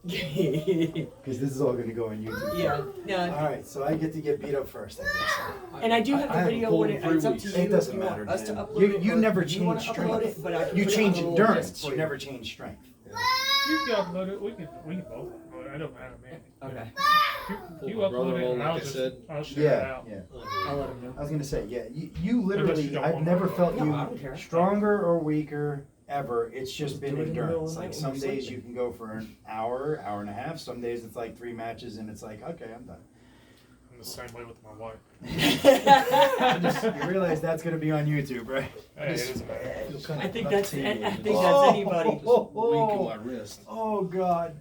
Because this is all going to go on YouTube. Yeah. Yeah. All right, so I get to get beat up first, I guess. And I do have the video when it's up to you. It doesn't if you want matter. us to Dan. upload it. You or never if you wanna change upload strength. it, but I can You put it change on a little endurance. disc for You never change strength. You can upload it. We can both upload it. I don't matter, man. Okay. You upload it, and I'll share it out. Yeah. I'll let him know. I was going to say, yeah, you literally, don't I've want never to. felt No, you I don't care. stronger or weaker ever. It's just Just been do it in the middle endurance. of the Like night some when you're days sleeping. you can go for an hour, hour and a half. Some days it's like 3 matches and it's like, okay, I'm done. I'm the same way with my wife. You realize that's going to be on YouTube, right? Hey, it doesn't matter. I think that's anybody. Weak in my wrist. Oh, God.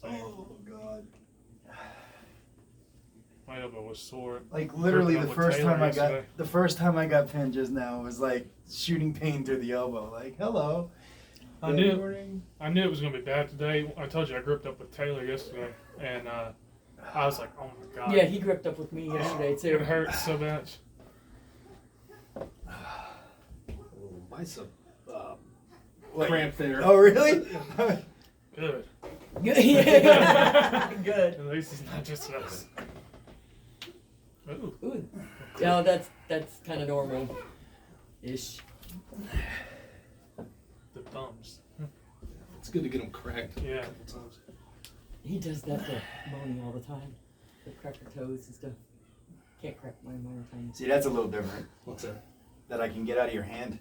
Oh, God. My elbow was sore. Like literally Working the out with first Taylor time yesterday. the first time I got pinned just now was like shooting pain through the elbow. Like, hello. I knew it was gonna be bad today. I told you I gripped up with Taylor yesterday, and I was like, oh my god. Yeah, he gripped up with me yesterday too. It hurts so much. Bicep cramp there. Oh, really? Good. Good. Yeah. Good. At least it's not just us. Ooh. Ooh. No, that's kind of normal. Ish. The thumbs. It's good to get them cracked. Yeah. A couple times. He does that to Moni all the time. The crack her toes and stuff. Can't crack my minor tiny. See, that's a little different. What's that? That I can get out of your hand.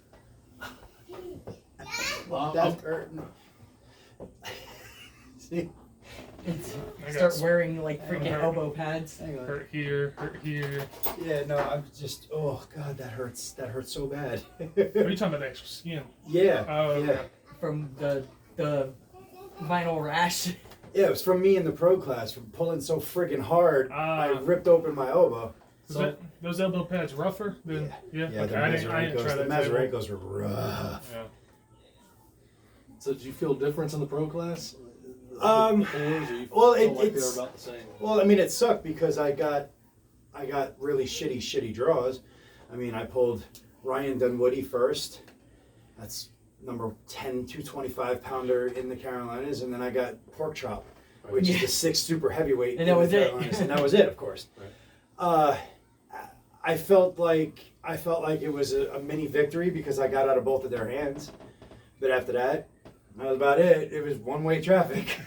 Well, That's hurting. See? I Start got wearing like freaking hurt. elbow pads. Hang on. hurt here, hurt here. Yeah, no, I'm just. Oh God, that hurts. That hurts so bad. Are you talking about the actual skin? Yeah. Oh, yeah. okay. From the vinyl rash. Yeah, it was from me in the pro class from pulling so friggin' hard. I ripped open my elbow. Is those elbow pads rougher than? Yeah. Yeah, Okay, the I didn't try Mazarenkos. The that. table. Mazarenkos were rough. Yeah. So did you feel difference in the pro class? Um, The fours, or you well, felt like they it's- were about the same. Well, I mean, it sucked because I got really shitty draws. I mean, I pulled Ryan Dunwoody first. That's number 10, 225 pounder in the Carolinas, and then I got Pork Chop, which is the 6th super heavyweight And in that was the it. Carolinas, and that was it, of course. Right. I felt like it was a mini victory because I got out of both of their hands, but after that, that was about it. It was one-way traffic.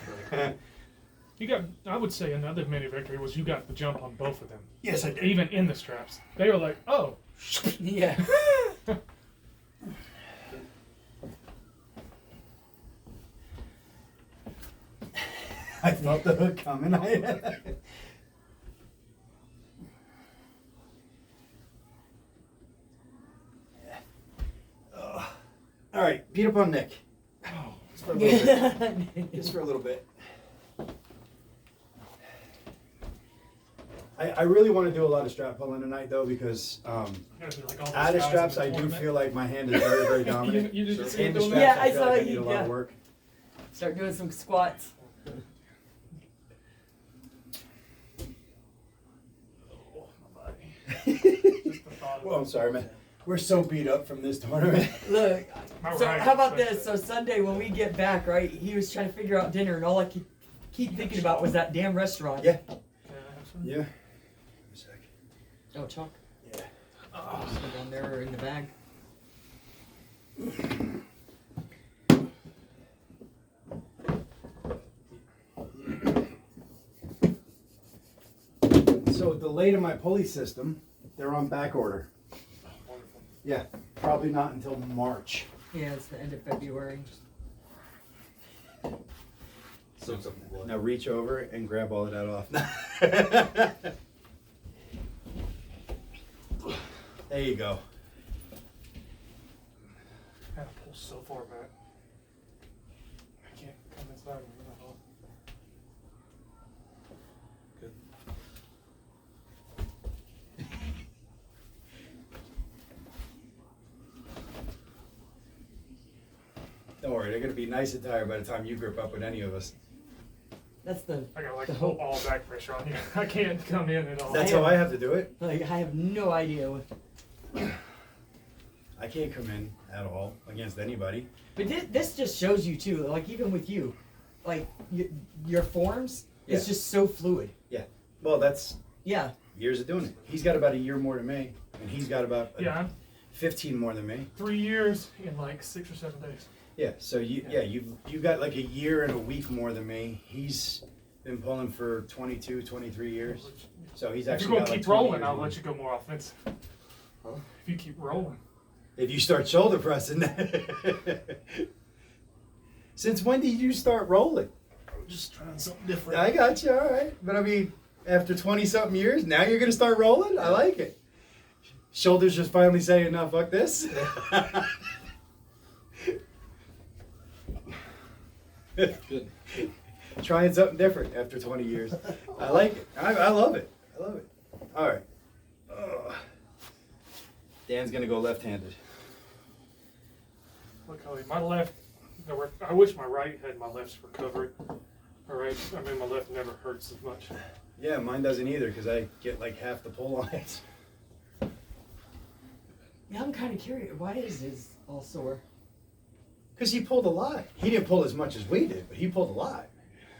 You got. I would say another mini victory was you got the jump on both of them. Yes, I did. Even in the straps, they were like, oh. Yeah. I felt the hook coming. All right, beat up on Nick. Just for a little bit. Just for a little bit. I really want to do a lot of strap pulling tonight though because Like all those out of guys straps in the I do tournament. feel like my hand is very, very dominant. You did the same In the doing straps, Yeah, I I feel saw like I you, need a lot of yeah. work. Start doing some squats. Oh, my body. Just the thought of Well, I'm it. sorry, man. We're so beat up from this tournament. Look, My so right, how about especially. this? So Sunday when we get back, right? He was trying to figure out dinner, and all I keep thinking about was that damn restaurant. Yeah. Can I have some? Yeah. A sec. Oh, chalk. Yeah. Down there or in the bag. So delayed in my pulley system, they're on back order. Wonderful. Yeah, probably not until March. Yeah, it's the end of February. Soaks up the blood. Now reach over and grab all of that off. There you go. I had to pull so far back. I can't come inside and run it off. Good. Don't worry, they're gonna be nice and tired by the time you grip up with any of us. That's the I got like The full hope. all back pressure on you. I can't come in at all. That's how I have to do it. like. I have no idea what. I can't come in at all against anybody. But this just shows you too. Like even with you, like your forms, it's Yeah. just so fluid. Well, that's Yeah. years of doing it. He's got about a year more than me, and he's got about Yeah, I'm 15 more than me. 3 years in like 6 or 7 days. Yeah, so you've got like a year and a week more than me. He's been pulling for 22, 23 years. So he's If actually you're got gonna like keep 20 rolling, years I'll more. let you go more offensive. Huh? If you keep rolling. If you start shoulder pressing. Since when did you start rolling? I'm just trying something different. I got you, all right. But I mean, after 20-something years, now you're going to start rolling? I like it. Shoulders just finally saying, no, fuck this. Good. Trying something different after 20 years. I like it. I love it. I love it. All right. Ugh. Dan's going to go left-handed. Look, Holly, my left, I wish my right had my left's recovery. All right, I mean, my left never hurts as much. Yeah, mine doesn't either because I get like half the pull on it. Yeah, I'm kind of curious. Why is his all sore? Because he pulled a lot. He didn't pull as much as we did, but he pulled a lot.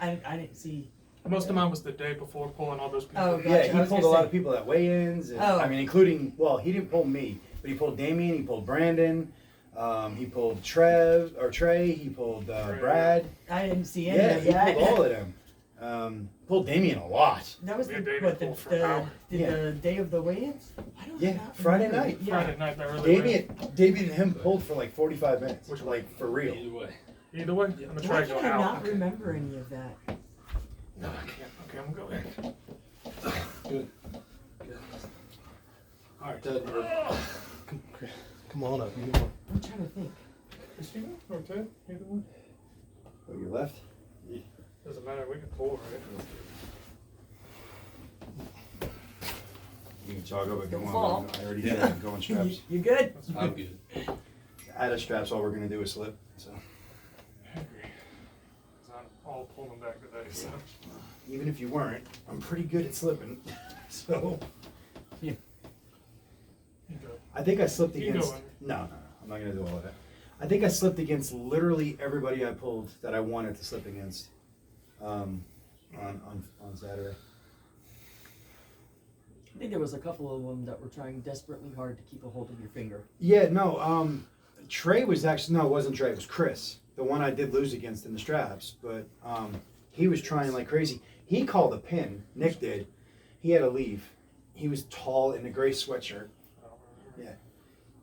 I didn't see. Most of mine was the day before pulling all those people. Oh, gotcha. Yeah, I he was pulled a gonna lot say- of people at weigh-ins. And, Oh. I mean, including, well, he didn't pull me, but he pulled Damien, he pulled Brandon, he pulled Trey, he pulled Brad. I didn't see any Yeah, of he that. pulled all of them. Pulled Damien a lot. That was Me the, and David what, pulled for an hour. the day of the weigh-ins? I don't Yeah, not Friday remember. night. Yeah. Friday night, that really Damien and him pulled for like 45 minutes. Which like, for real. Either way. Either way, I'm gonna try Why to go can I out. not remember any of that? No, I can't. Okay, I'm gonna go in. Good. Good. All right, Ted. Come on up. You can walk. I'm trying to think. Is she or Ted? Either one. Oh, your left? Doesn't matter. We can pull, right? You can jog over if you Don't want. fall. I already said I'm going straps. You good? I'm good. Out of straps, all we're going to do is slip. So Hungry. 'Cause I'm all pulling back today, so. even if you weren't, I'm pretty good at slipping. So You go. I think I slipped You against. go in. No, I'm not going to do all of that. I think I slipped against literally everybody I pulled that I wanted to slip against on Saturday. I think there was a couple of them that were trying desperately hard to keep a hold of your finger. Yeah, no. Trey was actually no, it wasn't Trey. It was Chris, the one I did lose against in the straps. But he was trying like crazy. He called a pin. Nick did. He had to leave. He was tall in a gray sweatshirt. I don't remember.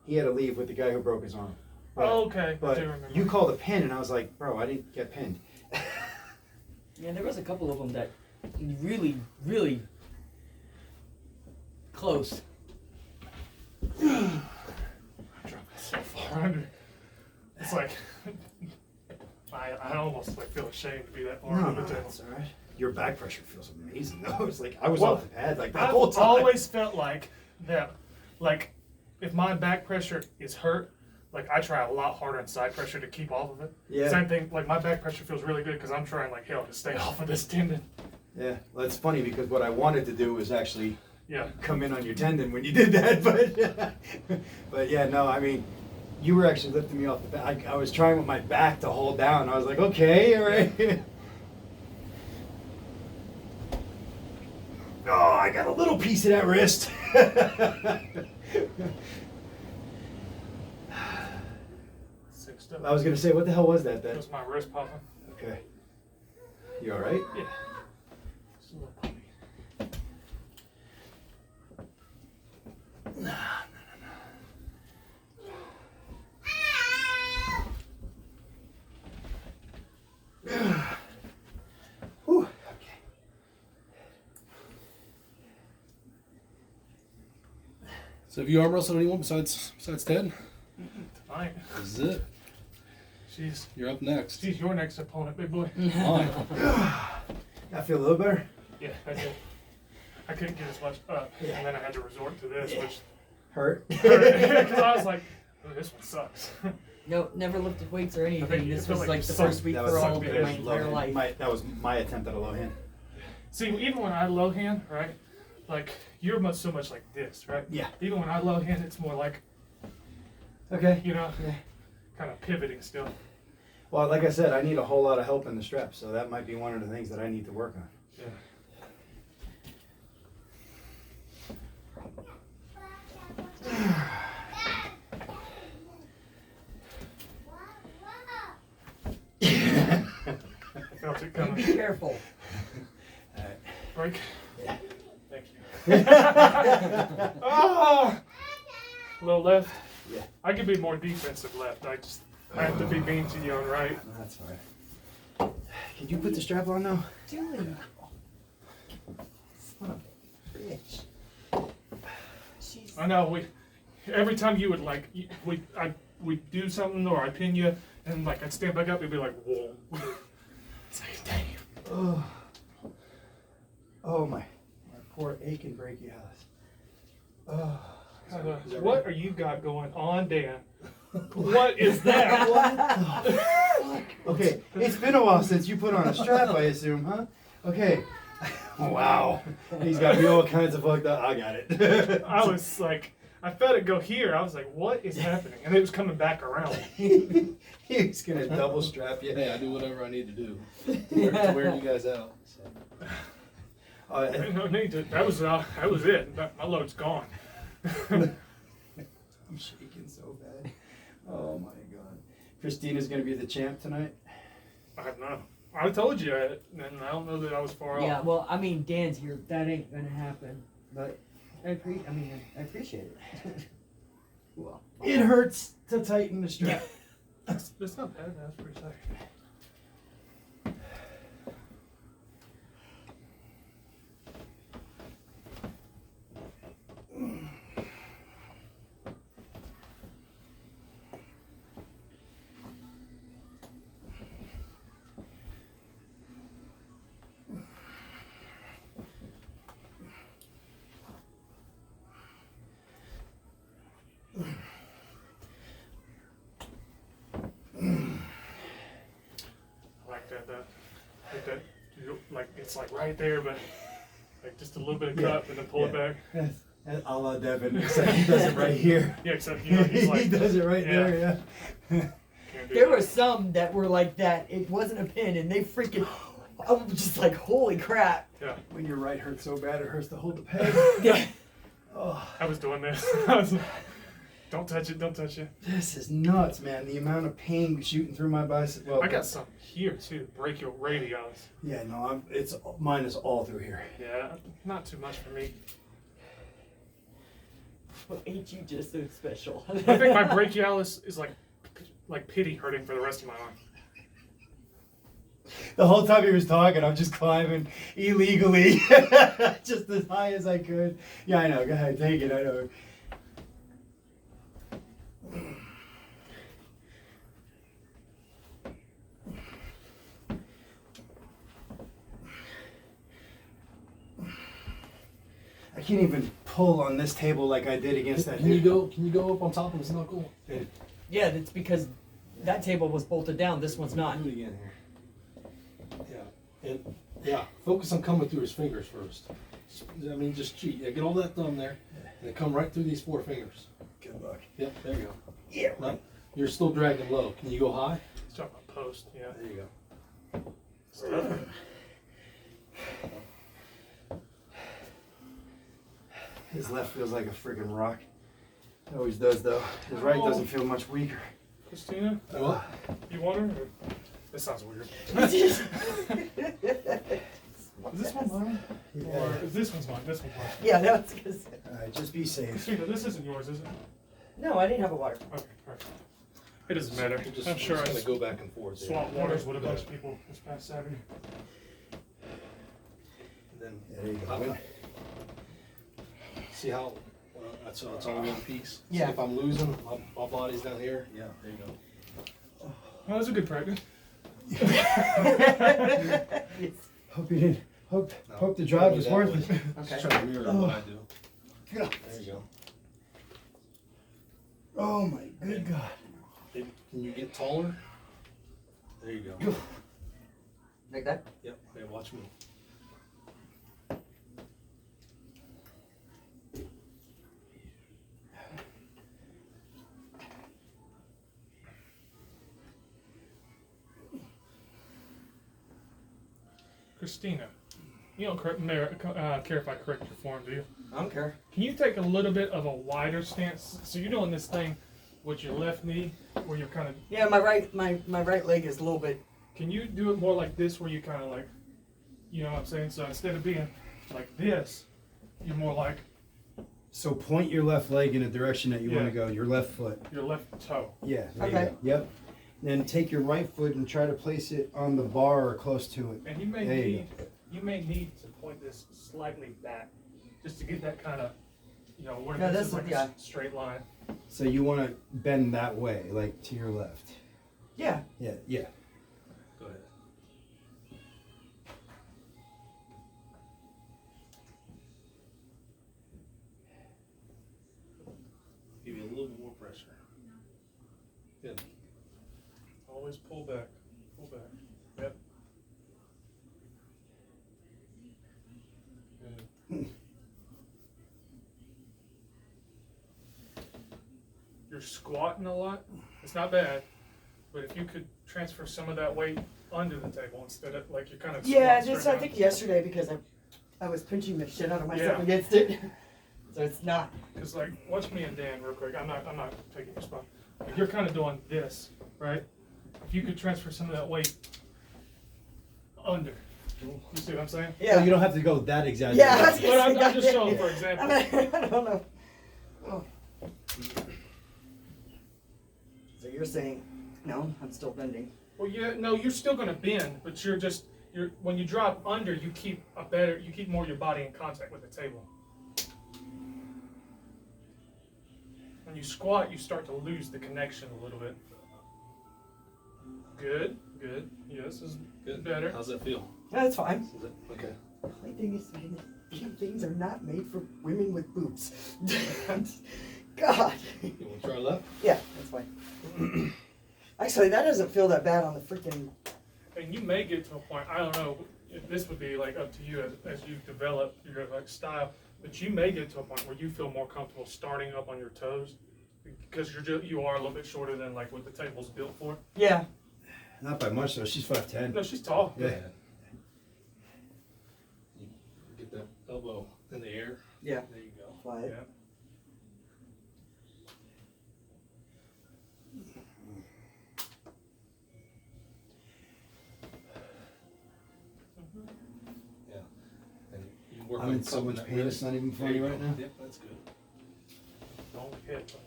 He had to leave with the guy who broke his arm. But, Oh, okay. I but do remember. you called a pin, and I was like, bro, I didn't get pinned. Yeah, there was a couple of them that really, really close. I dropped it so far under. It's like I almost like feel ashamed to be that far under the table. that's all right. Your back pressure feels amazing, though. It's like I was Well, off the pad like that I've whole time. always felt like that, like if my back pressure is hurt, like I try a lot harder in side pressure to keep off of it. Yeah. Same thing, like my back pressure feels really good because I'm trying like hell to stay off of this tendon. Yeah, well, it's funny because what I wanted to do was actually Yeah. come in on your tendon when you did that, but yeah, no, I mean, you were actually lifting me off the back. I was trying with my back to hold down. I was like, okay, all right. Oh, I got a little piece of that wrist. Sick stuff. I was gonna say, what the hell was that That then? was my wrist popping. Okay. You all right? Yeah. Just a little puppy. Whew, okay. So have you arm wrestled anyone besides Ted? Tonight. This is it. You're up next. She's your next opponent, big boy. Fine. I feel a little better. Yeah, I did. I couldn't get as much up, Yeah. and then I had to resort to this, Yeah. which Hurt. because I was like, oh, this one sucks. No, never lifted weights or I think anything. it This felt was like like the some- first week That for was all something of that my was entire low life. hand. That was my attempt at a low hand. See, even when I low hand, right, like you're so much like this, right? Yeah. Even when I low hand, it's more like, Okay. you know, Yeah. kind of pivoting still. Well, like I said, I need a whole lot of help in the strap, so that might be one of the things that I need to work on. Yeah. I felt it Be coming. careful. Break. Yeah. Thank you. Ah! A little left. Yeah. I could be more defensive left. I have to be mean to you on right. That's fine. Can you put the strap on now? Doing. Son of a bitch. Jeez. I know. Every time you would like, we'd do something or I pin you and like I'd stand back up, it'd be like, whoa. It's like, damn. Oh, oh my poor aching brachialis. Oh. What are you got going on, Dan? What is that? What? Okay, it's been a while since you put on a strap, I assume, huh? Okay. Wow. He's got me all kinds of fucked up. I got it. I was like, I felt it go here. I was like, what is happening? And it was coming back around. He's gonna double strap you. Hey, I do whatever I need to do to wear you guys out. So. No need to. That was it. My load's gone. I'm shaking so bad. Oh my god. Christina's gonna be the champ tonight. I don't know. I told you, and I don't know that I was far Yeah, off. well, I mean, Dan's here. That ain't gonna happen. But I appreciate it. Well, It hurts to tighten the strap. That's not bad. That's pretty safe. I like that, like it's like right there, but like just a little bit of cup and then pull it back. That's a la Devin, except he does it right here. Yeah, except he's like he does it right there, yeah. can't do there that. were some that were like that. It wasn't a pin, and they freaking. I was just like, holy crap. Yeah, When your right hurts so bad, it hurts to hold the peg. Yeah. Oh, I was doing this. I was like, don't touch it, don't touch it. this is nuts, man. The amount of pain shooting through my bicep. Well, I got some here too, brachial radius. Yeah, no, mine is all through here. Yeah, not too much for me. What ain't you just so special? I think my brachialis is like pity hurting for the rest of my arm. The whole time he was talking, I'm just climbing illegally, just as high as I could. Yeah, I know. Go ahead, take it. I know. I can't even pull on this table like I did against that. Can you go up on top of his knuckle? Yeah, that's because that table was bolted down. This one's not. Do it again here. Yeah, and yeah, focus on coming through his fingers first. Just cheat. Yeah, get all that thumb there, and then come right through these 4 fingers. Good luck. Yep, there you go. Yeah. No, you're still dragging low. Can you go high? Let's talk about post, yeah. There you go. It's tough. His left feels like a freaking rock. It always does, though. His right doesn't feel much weaker. Christina, What? you want her? Or? This sounds weird. Is this one mine? Or is this one's mine? This one's mine. Yeah, that's because. All right, just be safe. Christina, this isn't yours, is it? No, I didn't have a water. Okay, alright. It doesn't matter. Just, I'm sure I just gonna go back and forth. there. swapped waters with a bunch of people this past Saturday. And then There you go. see how it's all one piece. Yeah. See if I'm losing, my body's down here. Yeah, there you go. Well, that was a good practice. Hope you didn't. Hope No, the drive was that worth way. it. Just Okay. trying to mirror what I do. God. There you go. Oh my good God. Can you get taller? There you go. Like that? Yep. Okay, watch me. Christina, you don't care if I correct your form, do you? I don't care. Can you take a little bit of a wider stance? So you're doing this thing with your left knee, where you're kind of. Yeah, my right leg is a little bit. Can you do it more like this, where you kind of like, you know what I'm saying? So instead of being like this, you're more like So point your left leg in a direction that you want to go. Your left foot. your left toe. Yeah. There Okay. you go. Yep. Then take your right foot and try to place it on the bar or close to it. And you may There you need to point this slightly back, just to get that kind of, you know, where Yeah, this this is like is- yeah. a straight line. So you want to bend that way, like to your left. Yeah. Yeah. Yeah. Go ahead. Give you a little more pressure. Good. Always pull back. Pull back. Yep. Good. You're squatting a lot. It's not bad, but if you could transfer some of that weight under the table instead of like you're kind of Yeah, squatting just straight I down. think yesterday because I was pinching the shit out of myself Yeah. against it. So it's not. Because like, watch me and Dan real quick. I'm not taking your spot. Like, you're kind of doing this, right? If you could transfer some of that weight under, you see what I'm saying? Yeah. So you don't have to go that exact. Yeah, I was direction. gonna But I'm say just that. showing for example. I don't know. Oh. So you're saying, no, I'm still bending. Well, yeah, no, you're still gonna bend, but you're when you drop under, you keep more of your body in contact with the table. When you squat, you start to lose the connection a little bit. Good, good. Yes, is Good. better. How's that feel? Yeah, that's fine. Is it okay? My thing is, man, these things are not made for women with boobs. God. You want to try left? Yeah, that's fine. Actually, that doesn't feel that bad on the freaking. And you may get to a point, I don't know, if this would be like up to you as you develop your like style, but you may get to a point where you feel more comfortable starting up on your toes because you are a little bit shorter than like what the table's built for. Yeah. Not by much though. She's 5'10". No, she's tall. Yeah. You get that elbow in the air. Yeah. There you go. Fly it. Yeah. Yeah. And you work I'm on in so cupping much that pain. It's wrist. not even There funny you right go. now. Yep, that's good.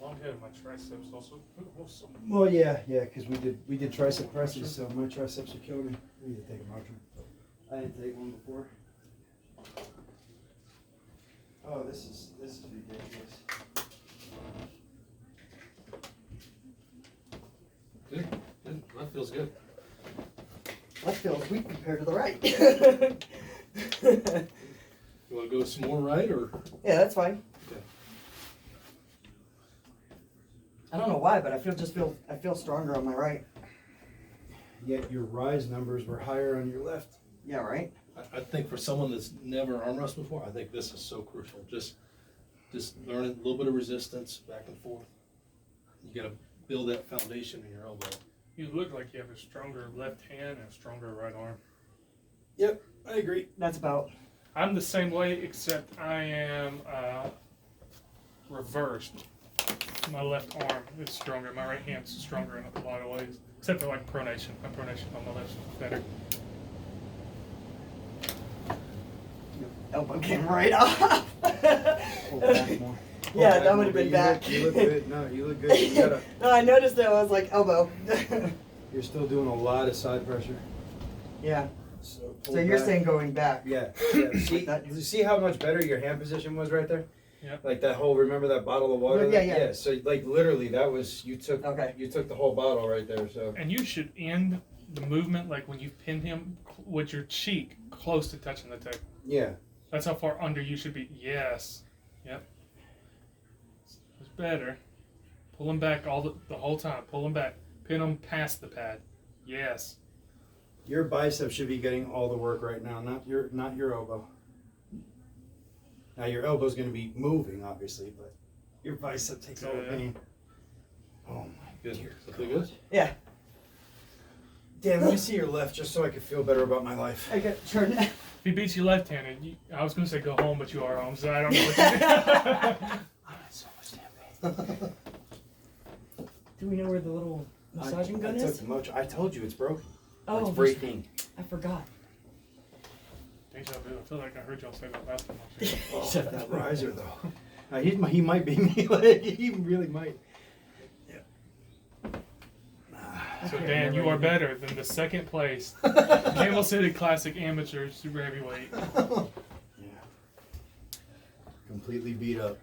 Long hit of my triceps also. Well, yeah, because we did tricep presses, so my triceps are killing me. I need to take a Motrin. I didn't take one before. Oh, this is ridiculous. Good. Good. That feels good. Left feels weak compared to the right. You want to go some more right or? Yeah, that's fine. Okay. I don't know why, but I feel stronger on my right. Yet your rise numbers were higher on your left. Yeah, right. I think for someone that's never arm wrestled before, I think this is so crucial. Just learning a little bit of resistance back and forth. You got to build that foundation in your elbow. You look like you have a stronger left hand and a stronger right arm. Yep, I agree. That's about. I'm the same way, except I am reversed. My left arm is stronger. My right hand's stronger in a lot of ways, except for like pronation. My pronation on my left is better. Elbow came right off. Pull back more. Pull Yeah, back that more, would have but been back. You look good. No, you look good. You gotta, No, I noticed that. I was like, elbow. you're still doing a lot of side pressure. Yeah. So, pull So you're back. saying going back? Yeah. See, you see how much better your hand position was right there? Yeah. Like that whole, remember that bottle of water? Yeah, yeah. Yeah, so like literally that was, you took the whole bottle right there, so. And you should end the movement like when you pin him with your cheek close to touching the table. Yeah. That's how far under you should be. Yes. Yep. It's better. Pull him back the whole time. Pull him back. Pin him past the pad. Yes. Your bicep should be getting all the work right now, not your elbow. Now your elbow's gonna be moving, obviously, but your bicep takes all the Yeah. pain. Oh my Good. dear Does that feel God. good? Yeah. Dan, let me see your left just so I can feel better about my life. I got turned. If he beats you left-handed, I was gonna say go home, but you are home, so I don't know what to do. I'm in so much damn pain. Do we know where the little massaging gun I took is? the I told you it's broken. Oh, It's breaking. I forgot. Deja vu. I feel like I heard y'all say that last time. Oh, that riser though. He might be me. Like, he really might. So Okay, Dan, you remember are anything. better than the second place Camel City Classic Amateur Super Heavyweight. Yeah. Completely beat up.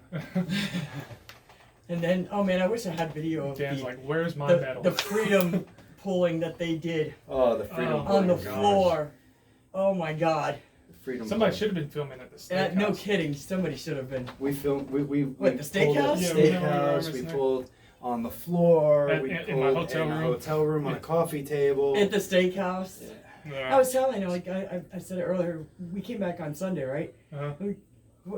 And then, oh man, I wish I had video of Dan's the, like, "Where's my medal?" the freedom pulling that they did Oh, the freedom Oh, on the gosh. floor. Oh my god. Freedom. Somebody should have been filming at the steakhouse. No kidding, somebody should have been. We filmed. We What, the pulled at steakhouse? the Yeah, we know steakhouse. where We we were pulled on the floor. At- We in pulled my hotel in a room. hotel room on a coffee table. At the steakhouse. Yeah. Yeah. I was telling you, like I said it earlier, we came back on Sunday, right? Uh-huh.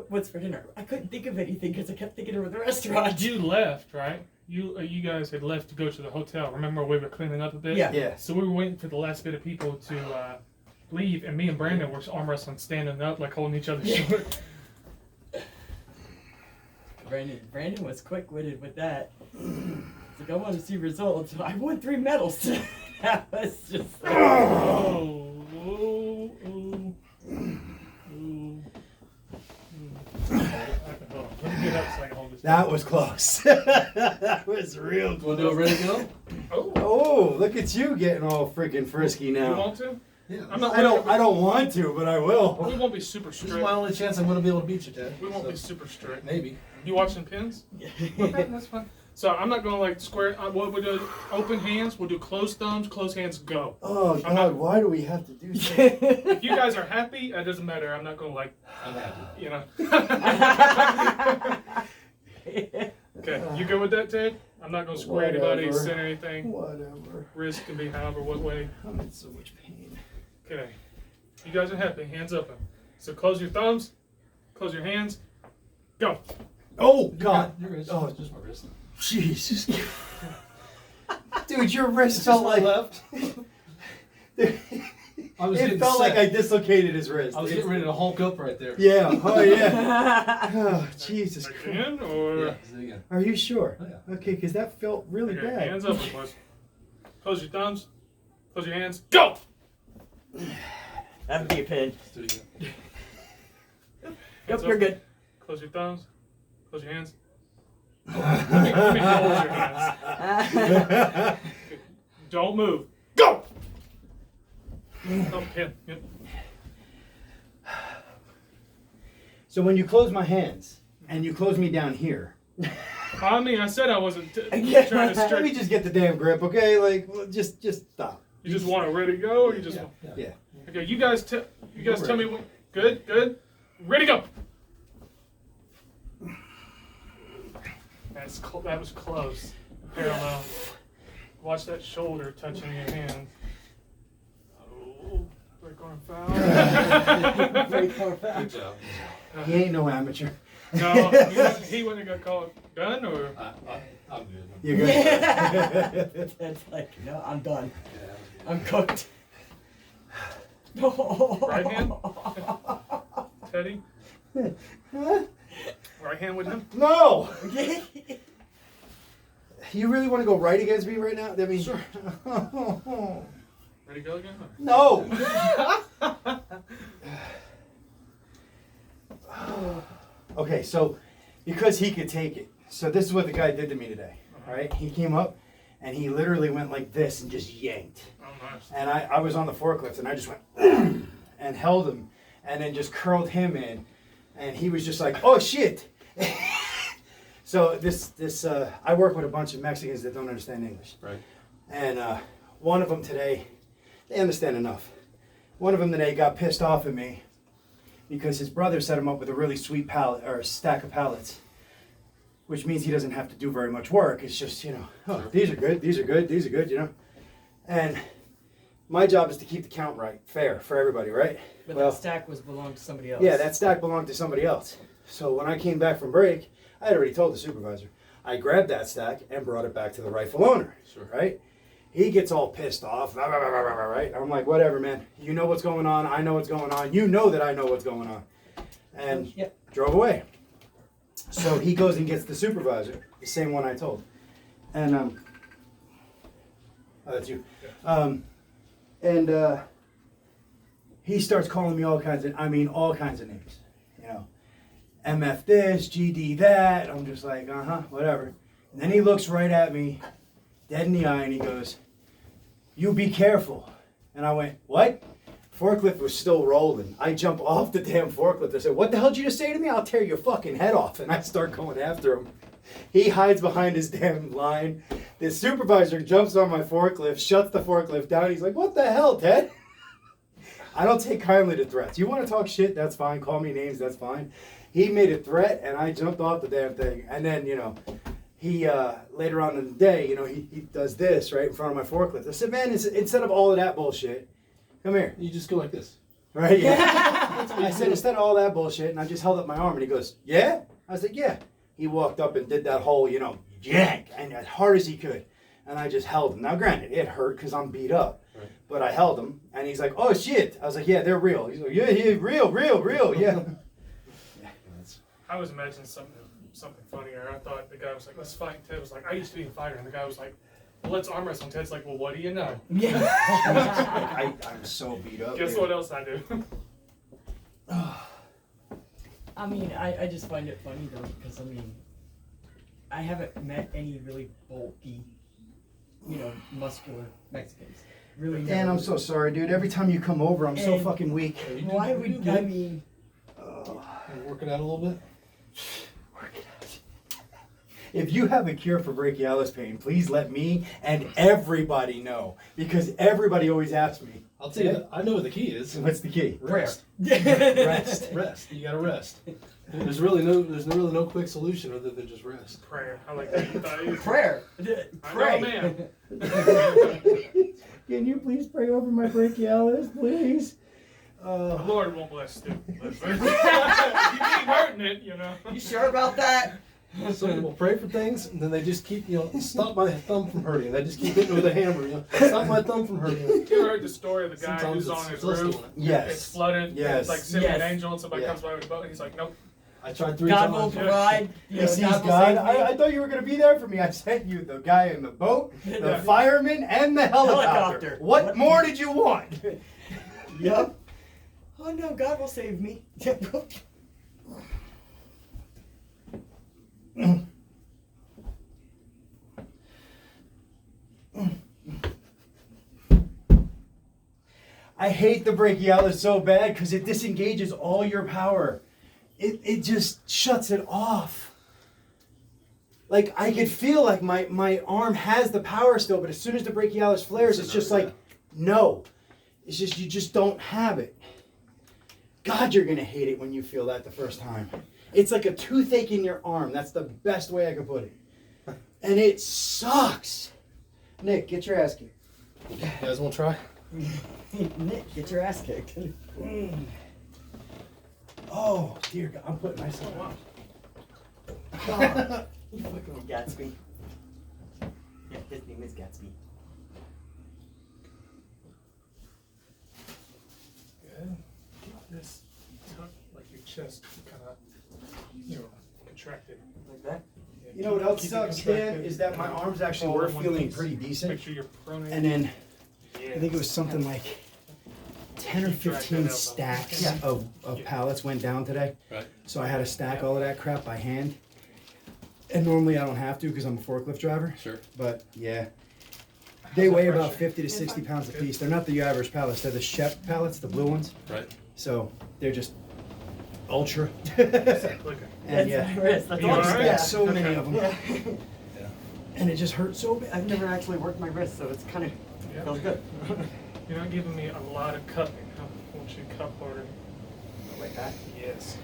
What's for dinner? I couldn't think of anything because I kept thinking of the restaurant. You left, right? You guys had left to go to the hotel. Remember we were cleaning up a bit? Yeah. Yeah. So we were waiting for the last bit of people to leave, and me and Brandon were arm wrestling, standing up, like holding each other's Yeah. shoulder. Brandon was quick-witted with that. It's like, I want to see results. I won 3 medals. That was just. Oh, oh, oh, oh. Hold on. Let me get up so I can hold this. That was close. That was real Want to do it ready to go? Oh, Oh, look at you getting all freaking frisky you now. want to? Yeah. I'm not. I don't want to, but I will. We won't be super This is strict. my only chance I'm going to be able to beat you, Ted. We won't So, be super strict. Maybe. You watching pins? Okay, that's fine. So I'm not going to like square. What we'll do? Open hands. We'll do closed thumbs. Closed hands. Go. Oh I'm God, not- why do we have to do that? If you guys are happy, it doesn't matter. I'm not going to like, I'm happy. you know. Okay, you good with that, Ted? I'm not going to square anybody, Whatever. center anything. Whatever. Wrist can be however what way. I'm in so much pain. Okay. You guys are happy. Hands open. So close your thumbs. Close your hands. Go. Oh God. Your wrist. Oh, It's just my wrist. Jesus. Dude, your wrist It's felt just my like. left. I was It getting felt like set. I dislocated his wrist. I was getting ready to hulk up right there. Yeah. Oh yeah. Oh, Jesus Christ. Again, or Yeah, say it again. Are you sure? Oh, yeah. Okay, because that felt really okay, bad. hands open, boys. Close your thumbs. Close your hands. Go. That'd be a pin. Let's do it again. Yep, Hands you're open. good. Close your thumbs. Close your hands. Let me hold your hands. Don't move. Go. Oh, pin. Yep. So when you close my hands and you close me down here, I mean, I said I wasn't trying to let me stretch. just get the damn grip, okay? Like, well, just stop. You just want to ready to go, or you just Yeah, want... yeah. Yeah. Okay, you guys tell me when. Good, good. Ready, go. That was close. Parallel. Watch that shoulder touching your hand. Oh, break arm foul. Very far back. Good job. He ain't no amateur. No, he wouldn't have got called done, or I'm good. You're good. That's like, no, I'm done. Yeah, I'm cooked. right hand, Teddy. Huh? Right hand with him. No! You really want to go right against me right now? I mean, Sure. Ready to go again? No! Okay, so because he could take it. So this is what the guy did to me today, right? He came up and he literally went like this and just yanked. Oh, nice. And I was on the forklift and I just went and held him and then just curled him in. And he was just like, oh shit. So I work with a bunch of Mexicans that don't understand English. Right. And one of them today, they understand enough. One of them today got pissed off at me because his brother set him up with a really sweet pallet or a stack of pallets, which means he doesn't have to do very much work. It's just, oh, these are good, these are good, these are good, And my job is to keep the count right, fair for everybody, right? But Well, that stack belonged to somebody else. yeah, that stack belonged to somebody else. So when I came back from break, I had already told the supervisor. I grabbed that stack and brought it back to the rightful owner, Sure. right? He gets all pissed off, right? I'm like, whatever, man. You know what's going on. I know what's going on. You know that I know what's going on. And drove away. So he goes and gets the supervisor, the same one I told. And, oh, that's you. He starts calling me all kinds of names. You know, MF this, GD that. I'm just like, whatever. And then he looks right at me, dead in the eye, and he goes, "You be careful." And I went, "What?" Forklift was still rolling. I jump off the damn forklift. I said, "What the hell did you just say to me? I'll tear your fucking head off." And I start going after him. He hides behind his damn line. The supervisor jumps on my forklift, shuts the forklift down. He's like, "What the hell, Ted?" I don't take kindly to threats. You want to talk shit? That's fine. Call me names. That's fine. He made a threat, and I jumped off the damn thing. And then, you know, he, later on in the day, you know, he does this right in front of my forklift. I said, "Man, instead of all of that bullshit, come here." You just go like this. Right? Yeah. I said, "Instead of all that bullshit," and I just held up my arm, and he goes, "Yeah?" I said, "Yeah." He walked up and did that whole, you know, yank, and as hard as he could. And I just held him. Now, granted, it hurt because I'm beat up. Right. But I held him, and he's like, "Oh, shit." I was like, "Yeah, they're real." He's like, "Yeah, real, yeah." I was imagining something funnier. I thought the guy was like, "Let's fight." And Ted was like, "I used to be a fighter." And the guy was like, "Well, let's arm wrestle." And Ted's like, "Well, what do you know?" Yeah. I'm so beat up. Guess what else I do? I mean, I just find it funny though, because I mean, I haven't met any really bulky, you know, muscular Mexicans. Really. Dan, I'm so sorry, dude. Every time you come over, I'm so fucking weak. Why would I mean? Working out a little bit. Work it out. If you have a cure for brachialis pain, please let me and everybody know, because everybody always asks me. I'll tell you, I know what the key is. What's the key? Rest. Rest. You gotta rest. There's really no quick solution other than just rest. Prayer. I like that. Prayer. Pray. Man. Can you please pray over my brachialis, please? The Lord won't bless stupid. You keep hurting it, you know. You sure about that? Some people pray for things, and then they just keep, you know, stop my thumb from hurting. They just keep hitting it with a hammer, you know, stop my thumb from hurting. You heard the story of the guy Sometimes who's on his it's roof? Yes. It's flooded. Yes. It's like sitting Yes. an angel, and somebody comes by with a boat, and he's like, "Nope." I tried 3 God times. will provide. You know, He's God will God. save me. I thought you were going to be there for me. I sent you the guy in the boat, the fireman, and the helicopter. What more did you want? Yep. Oh no, God will save me. I hate the brachialis so bad because it disengages all your power. It just shuts it off. Like, I could feel like my arm has the power still, but as soon as the brachialis flares, it's just like, no. It's just, you just don't have it. God, you're going to hate it when you feel that the first time. It's like a toothache in your arm. That's the best way I could put it. And it sucks. Nick, get your ass kicked. You guys want to try? Nick, get your ass kicked. Oh, dear God. I'm putting myself on. God. You fucking Gatsby. Yeah, his name is Gatsby. Good. Keep this tucked, like your chest kind of, you know, contracted. Like that? Yeah, You know what else keep it sucks, Dan, contracted. is that my arms actually All were in one feeling piece. pretty Make decent. sure you're pronated. And then Yeah. I think it was something like 10 or 15 stacks of pallets went down today. Right. So I had to stack all of that crap by hand. And normally I don't have to because I'm a forklift driver. Sure. But yeah. They weigh about pressure? 50 to 60 pounds a piece. They're not the average pallets. They're the Shep pallets, the blue ones. Right. So they're just ultra. Look, And That's yeah. my wrist. That's You all all I right? Got got. so many of them. Yeah. Yeah. And it just hurts so bad. I've never actually worked my wrist, so it's kind of Yeah. feels good. You're not giving me a lot of cupping. I want you to cup harder. Like that. Yes.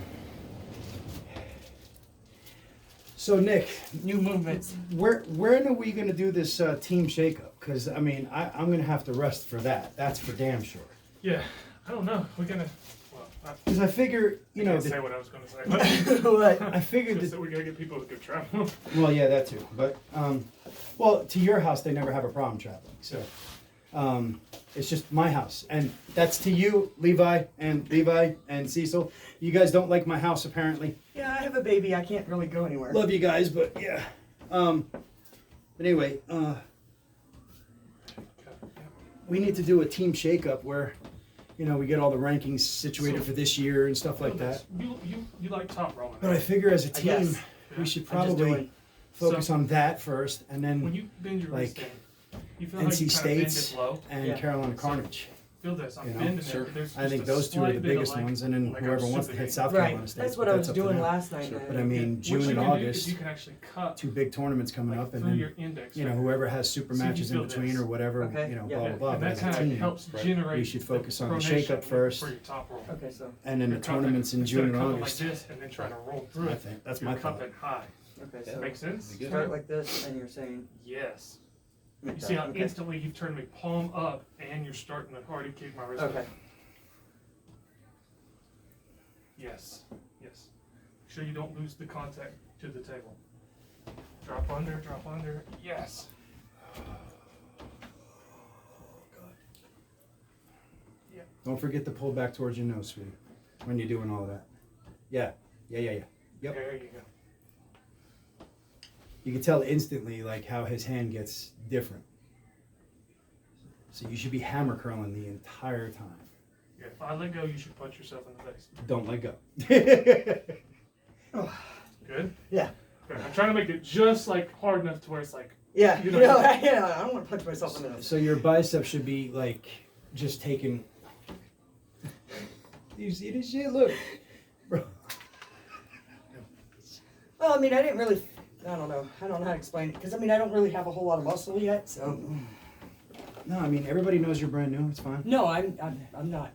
So Nick, New movements. when are we gonna do this team shakeup? Because I mean, I'm gonna have to rest for that. That's for damn sure. Yeah. I don't know. We're gonna. Well, Because I figure, you know, can't say what I was gonna say. What? I figured Just that. that we gotta get people to go travel. Well, yeah, that too. But well, to your house, they never have a problem traveling. So it's just my house, and that's to you, Levi and Cecil. You guys don't like my house, apparently. Yeah, I have a baby. I can't really go anywhere. Love you guys, but yeah. But anyway, we need to do a team shakeup where, you know, we get all the rankings situated for this year and stuff like that. You like top rolling. But I figure as a I team, guess. we should I'm just probably doing- focus on that first, and When then you bend your like, wrist in, you feel like NC you kind of bend States it low. and Yeah. Carolina Carnage. Feel this. I'm You know, bending sure. it. There's I think just a those two are slight the bit of, biggest like- ones, and then like whoever I'm wants to hit super South Right. Carolina State. That's but what I was up to doing them. last night. Sure. But I mean, What June you and can do is August, you can actually cut two big tournaments coming like, up, and through then your index. you know, finger. whoever has super So you matches in feel between this. or whatever, Okay. you know, Yeah. blah blah blah. And But that as a kind of team, helps right. generate. we should focus on the pronation shakeup first, for your top roll. Okay, so and then the You're cupping- tournaments in instead June of and cupping August. like this and then trying to roll through I it. think that's You're my thought. cupping high. okay, Yeah. so Make sense? Be good. start like this, and you're saying. Yes. like You that. see how Okay. instantly you've turned me palm up and you're starting to already kick my wrist. Okay. up. Yes. Yes. Make sure you don't lose the contact to the table. Drop under, drop under. Yes. Don't forget to pull back towards your nose, sweetie, when you're doing all of that. Yeah. Yep. There you go. You can tell instantly like how his hand gets different. So you should be hammer curling the entire time. Yeah, if I let go, you should punch yourself in the face. Don't let go. Good? Yeah. Good. I'm trying to make it just like hard enough to where it's like, Yeah. You You know- know, I don't want to punch myself in the nose. So your bicep should be like just taking. You see this shit? Look, bro. Well, I mean, I didn't really. I don't know how to explain it because I mean, I don't really have a whole lot of muscle yet. So. No, I mean everybody knows you're brand new. It's fine. No, I'm not.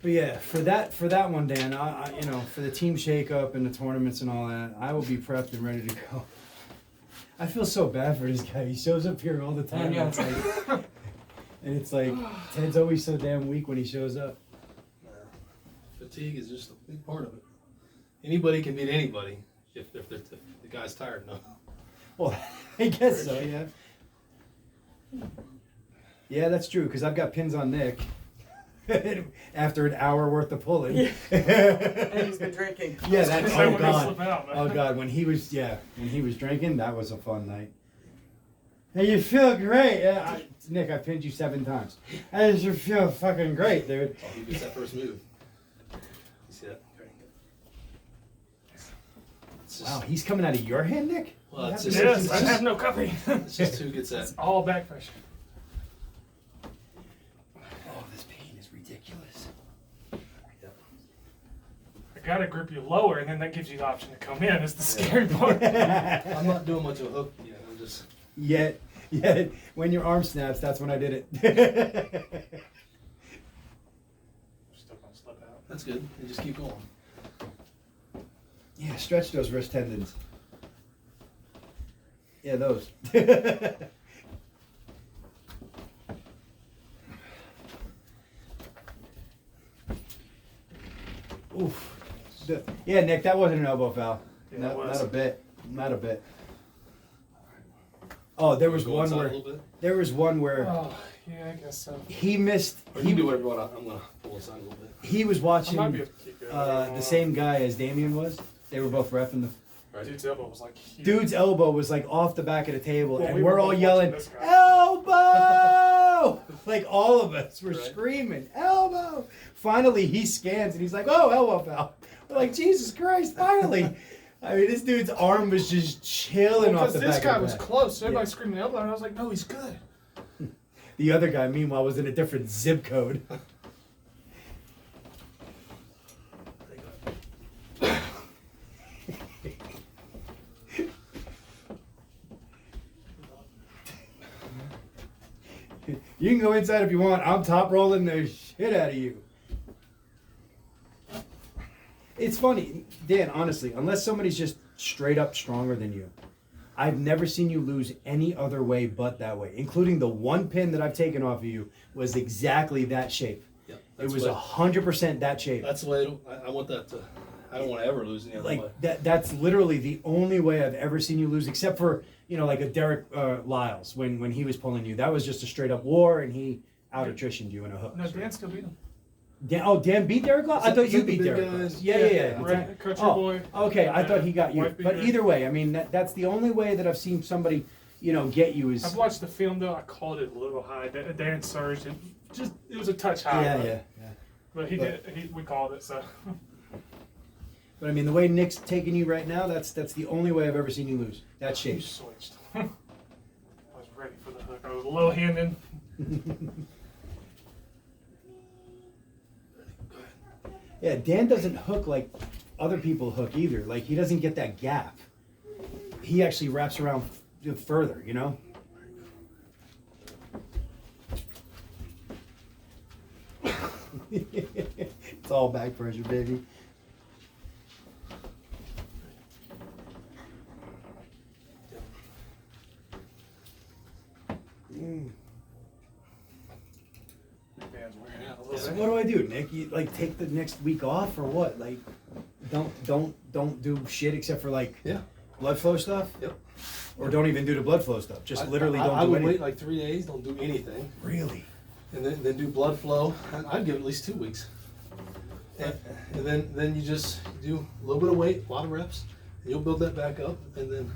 But yeah, for that one, Dan, I you know, for the team shakeup and the tournaments and all that, I will be prepped and ready to go. I feel so bad for this guy. He shows up here all the time. know. It's like, and it's like Ted's always so damn weak when he shows up. Fatigue is just a big part of it. Anybody can beat anybody if the guy's tired enough. Well, I guess so. Yeah. Yeah, that's true. Because I've got pins on Nick. After an hour worth of pulling. Yeah. And he's been drinking. Yeah, that's I oh wanna slip god. out, man. Oh god, when he was drinking, that was a fun night. Hey, you feel great. Yeah, Nick, I pinned you 7 times. I just feel fucking great, dude. Oh, he gets that first move. You see that? Okay. It's just, Wow, he's coming out of your hand, Nick? Well, You it's have just- to- Yes, I have no copy. it's just who gets that. It's all back pressure. Oh, this pain is ridiculous. I gotta grip you lower, and then that gives you the option to come in. Is the scary part. I'm not doing much of a hook yet. I'm just. Yet, when your arm snaps, that's when I did it. Still gonna slip out. That's good. You just keep going. Yeah, stretch those wrist tendons. Yeah, those. Oof. Yeah, Nick, that wasn't an elbow foul. Yeah, not, it was. not a bit. Not a bit. Oh, there was Go one inside a where little bit. Oh, yeah, I guess so. he missed. Or you He, can do whatever you want. I'm gonna pull aside a little bit. he was I watching might be able to keep going. the same guy as Damien was. They were both reffing the. Right? Dude's elbow was like huge. Dude's elbow was like off the back of the table, Well, and we we're were all both yelling, watching this guy. "Elbow!" Like all of us were Right. screaming, "Elbow!" Finally, he scans and he's like, "Oh, elbow foul!" We're like, "Jesus Christ!" Finally, I mean, this dude's arm was just chilling off Because the this back guy of was the back. close. So Yeah. everybody's screaming elbow, and I was like, no, he's good. The other guy, meanwhile, was in a different zip code. You can go inside if you want. I'm top rolling the shit out of you. It's funny, Dan, honestly, unless somebody's just straight up stronger than you, I've never seen you lose any other way but that way, including the one pin that I've taken off of you was exactly that shape. Yep, It was 100% that shape. That's the way I want that to. I don't want to ever lose any other way. Like that's literally the only way I've ever seen you lose, except for like a Derek Lyles when he was pulling you. That was just a straight up war, and he out attritioned you in a hook. No, Dan still beat him. Dan beat Derek Lyles? I thought you beat Derek Lyles. Yeah. Right, country boy. Okay, I thought he got you. Wife beat But her. either way, I mean that's the only way that I've seen somebody get you is. I've watched the film though. I called it a little high. Dan surged. It was a touch high. Yeah. But we called it so. But I mean, the way Nick's taking you right now, that's the only way I've ever seen you lose. That You shape. switched. I was ready for the hook. I was low handed. Yeah, Dan doesn't hook like other people hook either. Like he doesn't get that gap. He actually wraps around further, It's all back pressure, baby. Dan's wearing out a little So bit. what do I do, Nick? You take the next week off or what? Like, don't do shit except for Yeah. blood flow stuff. Yep. Or don't even do the blood flow stuff. Just literally don't I do would anything. wait like 3 days, don't do anything, Really? and then do blood flow. And I'd give it at least 2 weeks. And then you just do a little bit of weight, a lot of reps, and you'll build that back up, and then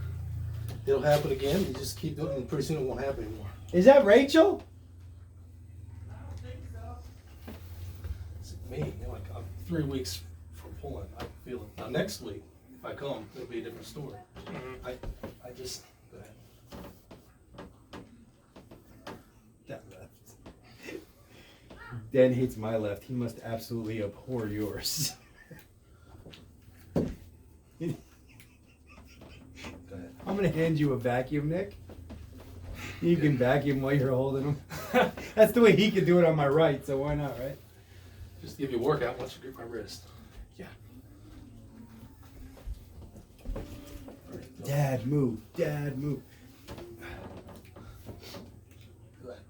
it'll happen again. You just keep doing it, and pretty soon it won't happen anymore. Is that Rachel? It's me, like I'm 3 weeks from pulling, I feel it. Now next week, if I come, it'll be a different story. Mhm. I just go ahead. That left. Dan hates my left. He must absolutely abhor yours. Go ahead. I'm gonna hand you a vacuum, Nick. You can vacuum while you're holding him. That's the way he could do it on my right, so why not, right? Just give you a workout once you grip my wrist. Yeah. Dad, move. Dad, move. Go ahead.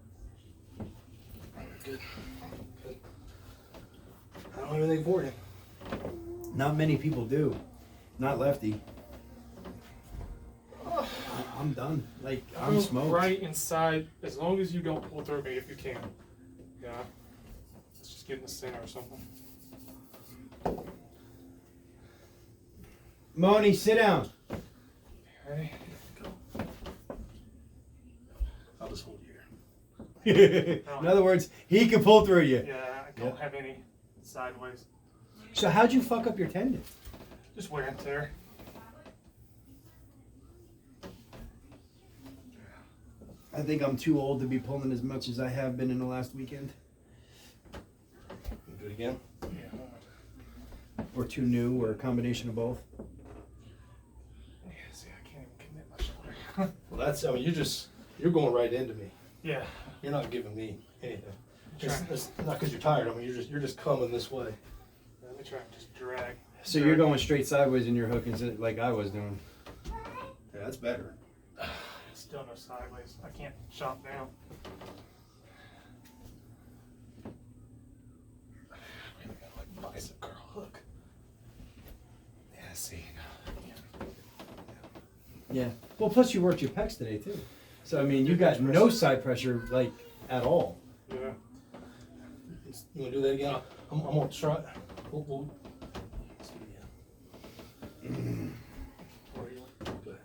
Good. Good. I don't have anything for you. Not many people do. Not lefty. I'm done. Like, I'm Go smoked. right inside, as long as you don't pull through me if you can. Yeah. Let's just get in the center or something. Moni, sit down. Ready? Go. I'll just hold you here. In other words, he can pull through you. Yeah, I don't Yeah. have any sideways. So how'd you fuck up your tendon? Just wear and tear. I think I'm too old to be pulling as much as I have been in the last weekend. You do it again. Yeah. Or too new, or a combination of both. Yeah, see, I can't even commit my shoulder. Well, you're going right into me. Yeah. You're not giving me anything. Try. It's not because you're tired. I mean, you're just coming this way. Let me try and just drag. So you're going straight sideways in your hook like I was doing. Yeah, that's better. Still no sideways. I can't chop down. I really got like bicep curl hook. Yeah, see. Yeah. Well, plus you worked your pecs today too. So I mean, you got no side pressure like at all. Yeah. You want to do that again? I'm going to try. We'll let's do it again. Where you want? Go ahead.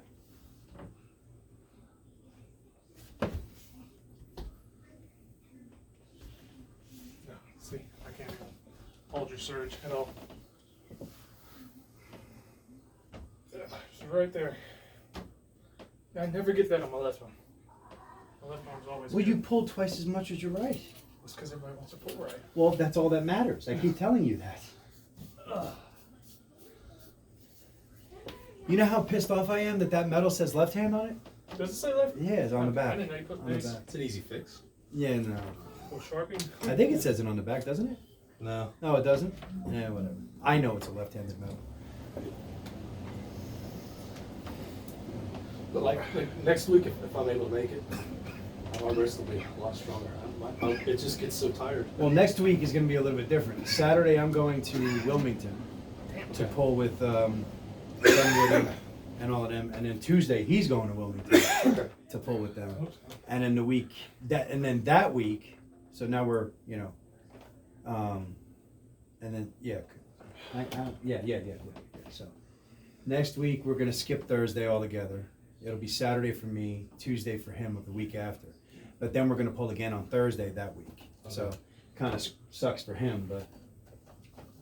No, see, I can't even hold your surge at all. She's right there. I never get that on my left one. My left arm's always Well, good. you pulled twice as much as your right. It's because everybody wants to pull right. Well, that's all that matters. I keep telling you that. Ugh. You know how pissed off I am that medal says left hand on it? Does it say left? Yeah, it's on the I back. didn't know you put On the this. back. It's an easy fix. Yeah, no. Or Sharpie? I think it says it on the back, doesn't it? No. No, it doesn't? Yeah, whatever. I know it's a left-handed medal. But like next week, if I'm able to make it, my wrist will be a lot stronger. It just gets so tired. Well, next week is going to be a little bit different. Saturday, I'm going to Wilmington to pull with Dunwoody and all of them, and then Tuesday he's going to Wilmington to pull with them, and then that week, so now we're and then yeah. So next week we're gonna skip Thursday altogether. It'll be Saturday for me, Tuesday for him of the week after. But then we're gonna pull again on Thursday that week. So kind of sucks for him, but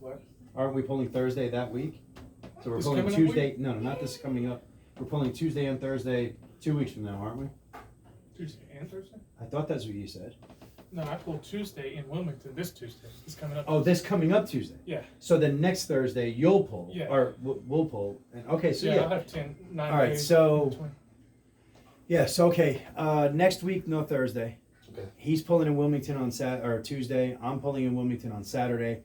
What? aren't we pulling Thursday that week? So we're This pulling coming up Tuesday. No, not this coming up. We're pulling Tuesday and Thursday 2 weeks from now, aren't we? Tuesday and Thursday? I thought that's what you said. No, I pulled Tuesday in Wilmington this Tuesday. It's coming up. Oh, this coming up Tuesday. Yeah. So then next Thursday you'll pull, Yeah. or we'll pull. And okay, so yeah, yeah. I'll have 9 All right, days. so- 20. Yes, okay. Next week, no Thursday. Okay. He's pulling in Wilmington on Tuesday. I'm pulling in Wilmington on Saturday.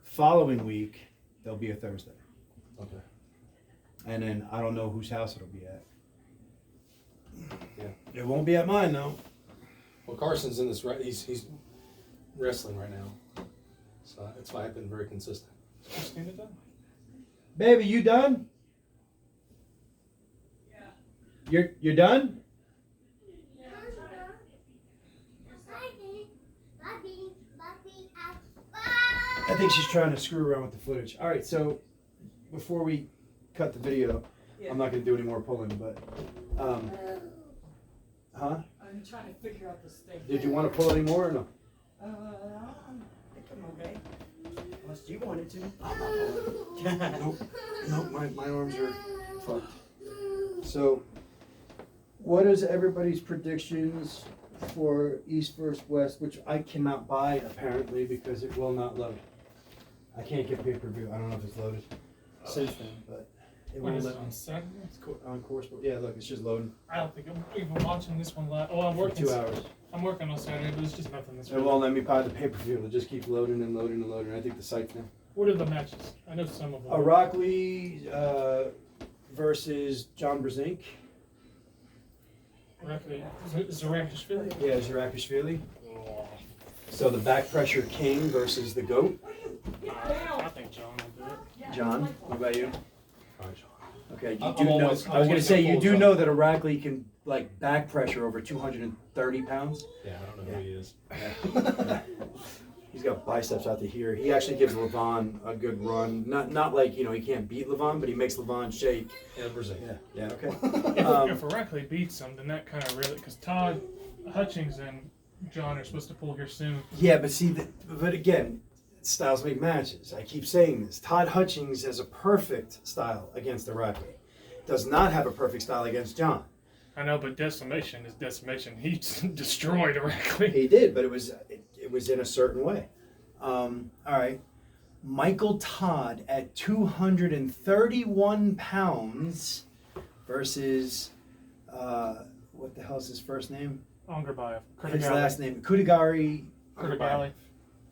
Following week, there'll be a Thursday. Okay. And then I don't know whose house it'll be at. Yeah. It won't be at mine though. Well, Carson's in this right. He's wrestling right now, so that's why I've been very consistent. Christina done? Baby, you done? Yeah. You're done? I think she's trying to screw around with the footage. All right, so before we cut the video, I'm not going to do any more pulling, but, huh? I'm trying to figure out this thing. Did you want to pull any more or no? I think I'm okay. Unless you wanted to. I'm not pulling. Nope, my arms are fucked. So, what is everybody's predictions for East versus West, which I cannot buy apparently because it will not load. I can't get pay-per-view. I don't know if it's loaded since then, but it When won't is let it me. on Saturday? On course, but yeah, look, it's just loading I don't think I'm even watching this one live. Oh, I'm for working. 2 hours. I'm working on Saturday, but it's just nothing this It week. won't let me buy the pay-per-view. It'll just keep loading and loading and loading. I think the site's now. What are the matches? I know some of them. Rockley versus John Brzenk. Zarakishvili? Yeah, Zarakishvili. So the back pressure king versus the goat. I think John will do it. John, what about you? All right, Sean. Okay, you I'm do know. always- I was gonna always say a you full do John. know that Rockley can like back pressure over 230 pounds. Yeah, I don't know who he is. He's got biceps out to here. He actually gives Levon a good run. Not like he can't beat Levon, but he makes Levon shake. Yeah, Brazil. Yeah. Okay. If Rackley beats him, then that kind of really, because Todd Hutchings and John are supposed to pull here soon. Yeah, but see, but again, styles make matches. I keep saying this. Todd Hutchings has a perfect style against the Rockley. Does not have a perfect style against John. I know, but decimation is decimation. He destroyed Rackley. He did, but it was in a certain way. All right. Michael Todd at 231 pounds versus what the hell's his first name? Angerbayev. His last name Kudigari. Kurdigali.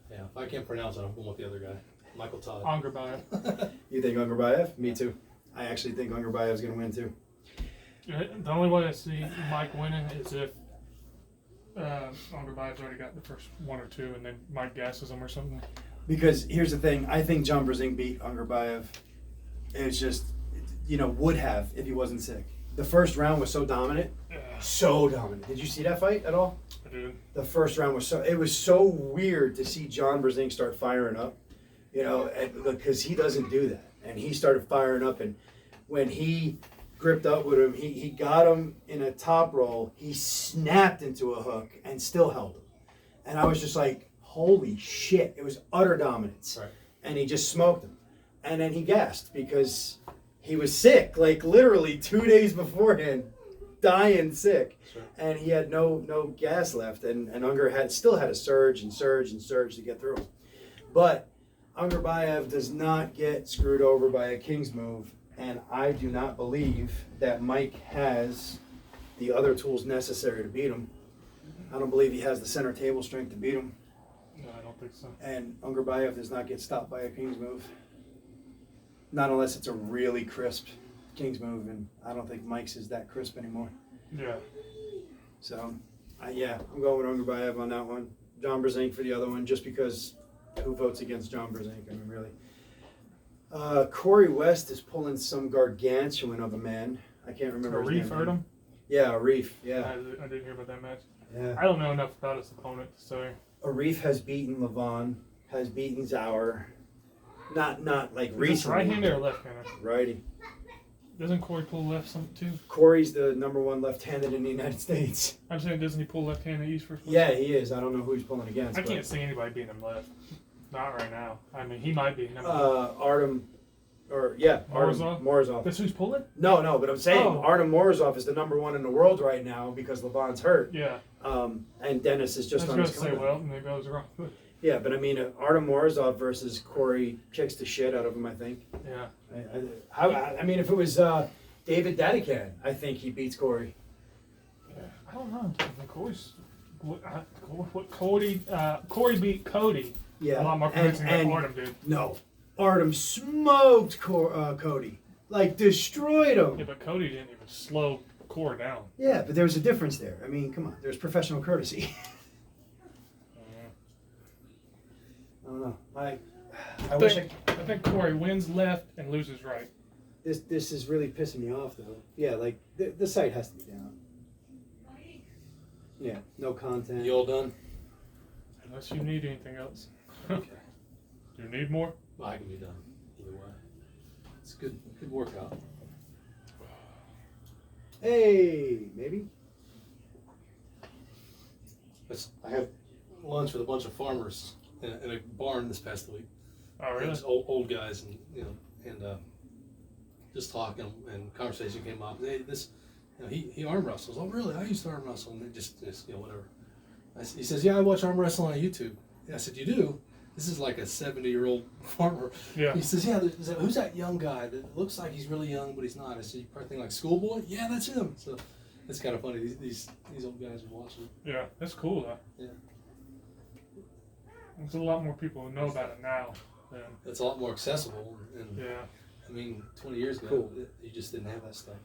Yeah, if I can't pronounce it, I'm going with the other guy, Michael Todd. Angerbayev. You think Angerbayev? Me too. I actually think Angerbayev's going to win too. The only way I see Mike winning is if Angerbayev's already got the first one or two, and then Mike gasses him or something. Because here's the thing, I think John Brzenk beat Angerbayev. It's just, would have if he wasn't sick. The first round was so dominant. Yeah, So dominant. Did you see that fight at all? I do. The first round it was so weird to see John Brzenk start firing up, because he doesn't do that. And he started firing up, and when he gripped up with him, he got him in a top roll, he snapped into a hook and still held him. And I was just like, holy shit, it was utter dominance. Right. And he just smoked him. And then he gasped because he was sick, like literally 2 days beforehand, dying sick. Sure. And he had no gas left, and Unger still had to surge to get through him. But Angerbayev does not get screwed over by a king's move, and I do not believe that Mike has the other tools necessary to beat him. I don't believe he has the center table strength to beat him, No, I don't think so. and Angerbayev does not get stopped by a king's move. Not unless it's a really crisp King's move, and I don't think Mike's is that crisp anymore. Yeah. So, yeah, I'm going with Ungerbayev on that one. John Brzenk for the other one, just because who votes against John Brzenk? I mean, really. Corey West is pulling some gargantuan of a man. I can't remember his Reef name. hurt him. Yeah, Arif. Yeah. I didn't hear about that match. Yeah. I don't know enough about his opponent, so. Arif has beaten Levon, has beaten Zauer. Not like Is this recently. right-hander or left-hander? Righty. Doesn't Corey pull left some too? Corey's the #1 left-handed in the United States. I'm saying, doesn't he pull left-handed East first? Yeah, he is. I don't know who he's pulling against. I but, can't see anybody beating him left. Not right now. I mean, he might be. Artem, Morozov? Morozov. That's who's pulling? No, but I'm saying Oh. Artem Morozov is the #1 in the world right now because Levon's hurt. Yeah. And Dennis is I just was on going his to say, comeback. well, maybe I was wrong. Yeah, but I mean, Artem Morozov versus Corey kicks the shit out of him, I think. Yeah. I mean, if it was David Dadikan, I think he beats Corey. I don't know. Corey beat Cody. Yeah. A lot more convincing than and Artem did. No, Artem smoked Cody, like destroyed him. Yeah, but Cody didn't even slow Corey down. Yeah, but there was a difference there. I mean, come on, there's professional courtesy. I don't know. I think Corey wins left and loses right. This is really pissing me off though. Yeah, like the site has to be down. Yeah, no content. You all done? Unless you need anything else. Okay. Do you need more? Well, I can be done either way. It's a good workout. Hey, maybe. I had lunch with a bunch of farmers in a barn this past week. Oh, really? Just old guys, and just talking, and conversation came up. Hey, he arm wrestles. Oh, really? I used to arm wrestle, and just whatever. He says, yeah, I watch arm wrestling on YouTube. And I said, you do? This is like a 70-year-old farmer. Yeah. He says, yeah. Who's that young guy that looks like he's really young, but he's not? I said, you probably think like Schoolboy? Yeah, that's him. So it's kind of funny. These old guys are watching. Yeah, that's cool though. Yeah. There's a lot more people who know about it now than. It's a lot more accessible. And Yeah. I mean, 20 years ago, Cool. you just didn't have that stuff.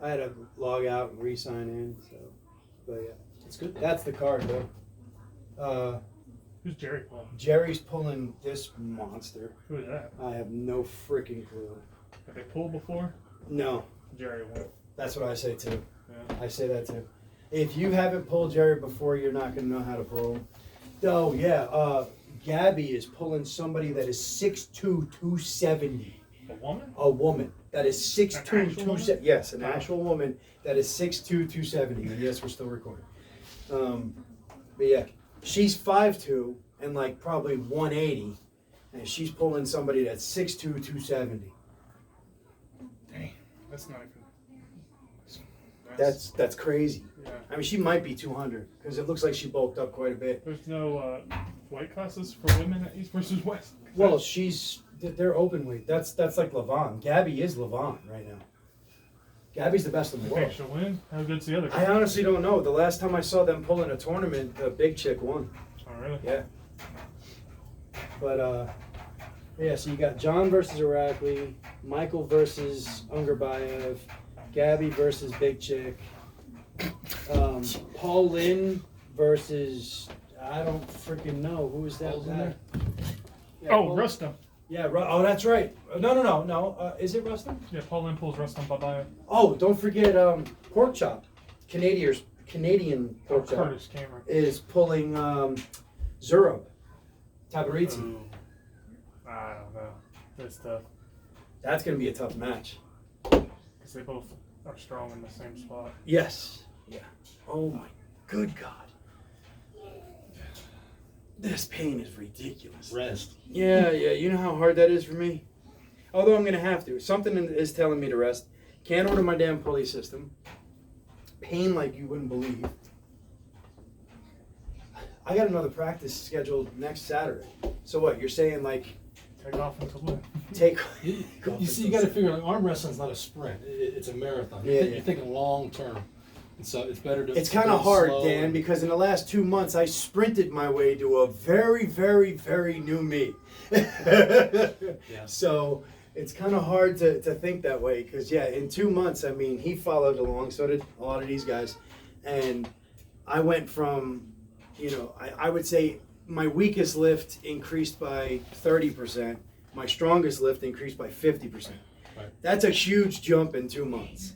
I had to log out and re-sign in, so. But yeah, It's good. that's the card though. Who's Jerry pulling? Jerry's pulling this monster. Who is that? I have no freaking clue. Have they pulled before? No, Jerry won. that's what I say too. Yeah. I say that too. If you haven't pulled Jerry before, you're not going to know how to pull him. Oh, yeah. Gabby is pulling somebody that is 6'2", 270. A woman? A woman that is 6'2", An actual 270. Yes, an actual woman that is 6'2", 270. And yes, we're still recording. But yeah, she's 5'2", and like probably 180. And she's pulling somebody that's 6'2", 270. Dang. That's not even. That's crazy. Yeah. I mean, she might be 200 because it looks like she bulked up quite a bit. There's no weight classes for women at East versus West. Well, they're open weight. That's like Levon. Gabby is Levon right now. Gabby's the best in the I think world. she'll win. How good's the other I guy? honestly don't know. The last time I saw them pull in a tournament, the big chick won. Oh, really? Yeah. But yeah. So you got John versus Irakli, Michael versus Ungerbayev, Gabby versus Big Chick, Paul Lynn versus I don't freaking know who is that. Paul's in there? Yeah, Oh, Paul- Rustam. Yeah. Oh, that's right. No. Is it Rustin? Yeah, Paul Lynn pulls Rustam Babayev. Oh, don't forget Pork Chop. Canadian Pork Chop Curtis Cameron. is pulling Zurab Tabaritzi. Ooh. I don't know. That's tough. That's going to be a tough match. Because they both are strong in the same spot. Yes. Yeah. Oh my good God. This pain is ridiculous. Rest. Yeah. You know how hard that is for me? Although I'm going to have to. Something is telling me to rest. Can't order my damn pulley system. Pain like you wouldn't believe. I got another practice scheduled next Saturday. So what, you're saying like Take off until when? take... You see, you got to figure like arm wrestling's not a sprint; it's a marathon. Yeah, You're thinking long term, and so it's better to. It's kind go of hard, slow Dan, and- because in the last 2 months I sprinted my way to a very, very, very new me. Yeah. So it's kind of hard to think that way because yeah, in 2 months, I mean, he followed along. So did a lot of these guys, and I went from, you know, I would say my weakest lift increased by 30%. My strongest lift increased by 50%. Right. That's a huge jump in 2 months.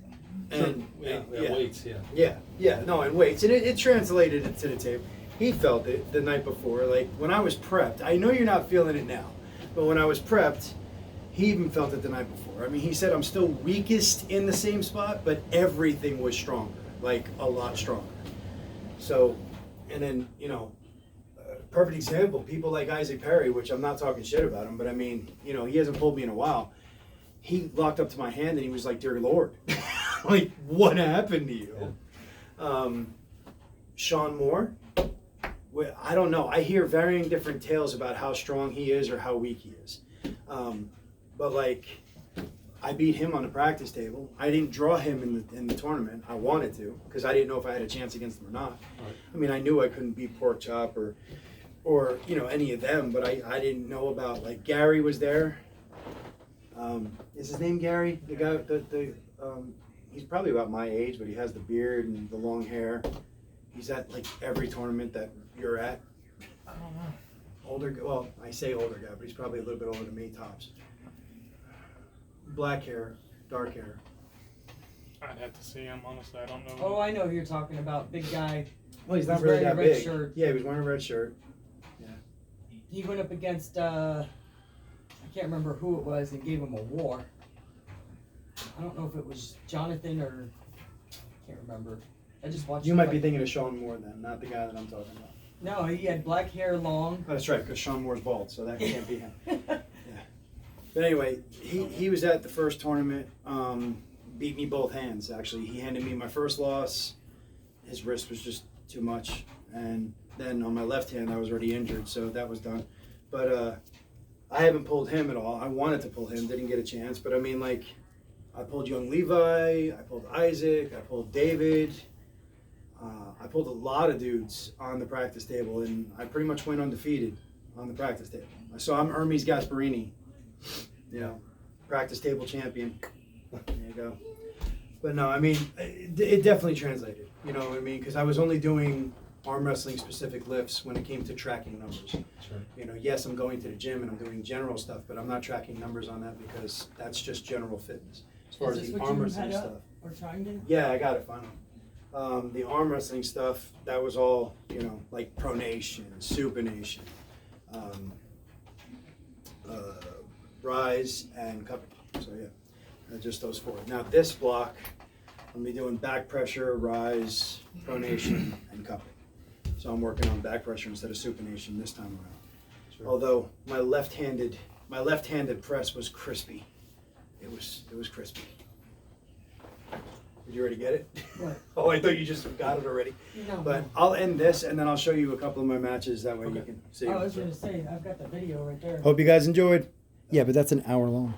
And Yeah, weights, yeah. And weights, and it translated it to the tape. He felt it the night before. Like when I was prepped, I know you're not feeling it now, but when I was prepped, he even felt it the night before. I mean, he said I'm still weakest in the same spot, but everything was stronger, like a lot stronger. So, and then, you know, perfect example, people like Isaac Perry, which I'm not talking shit about him, but I mean, you know, he hasn't pulled me in a while. He locked up to my hand and he was like, "Dear Lord," like, what happened to you? Yeah. Sean Moore, I don't know. I hear varying different tales about how strong he is or how weak he is. But like, I beat him on the practice table. I didn't draw him in the tournament. I wanted to because I didn't know if I had a chance against him or not. Right. I mean, I knew I couldn't beat Pork Chop or you know, any of them, but I didn't know about, like, Gary was there. Is his name Gary? The guy, he's probably about my age, but he has the beard and the long hair. He's at like every tournament that you're at. I don't know. Older, well, I say older guy, but he's probably a little bit older than me, tops. Black hair, dark hair. I'd have to see him, honestly. I don't know. Oh, I know who you're talking about. Big guy. Well, he's not He's really wearing that a red big. shirt. Yeah, he was wearing a red shirt. He went up against, I can't remember who it was, and gave him a war. I don't know if it was Jonathan or, I can't remember. I just watched You it might like- be thinking of Sean Moore then, not the guy that I'm talking about. No, he had black hair, long. Oh, that's right, because Sean Moore's bald, so that can't be him. But anyway, he was at the first tournament, beat me both hands, actually. He handed me my first loss. His wrist was just too much. And then on my left hand, I was already injured, so that was done. But I haven't pulled him at all. I wanted to pull him, didn't get a chance. But I mean, like, I pulled young Levi, I pulled Isaac, I pulled David. I pulled a lot of dudes on the practice table, and I pretty much went undefeated on the practice table. So I'm Hermes Gasparini, you know, practice table champion. There you go. But no, I mean, it definitely translated, you know what I mean? Because I was only doing arm wrestling specific lifts when it came to tracking numbers. That's right. You know, yes, I'm going to the gym and I'm doing general stuff, but I'm not tracking numbers on that because that's just general fitness. As far Is as this the what arm you wrestling had up? stuff. Or trying to? Yeah, I got it finally. The arm wrestling stuff, that was all, you know, like pronation, supination, rise, and cupping. So yeah, just those four. Now this block, I'm gonna be doing back pressure, rise, pronation, and cupping. So I'm working on back pressure instead of supination this time around. Sure. Although my left-handed press was crispy. It was crispy. Did you already get it? What? Oh, I thought you just got it already. No. But I'll end this and then I'll show you a couple of my matches. That way you Okay. can see. I was gonna say, I've got the video right there. Hope you guys enjoyed. Yeah, but that's an hour long.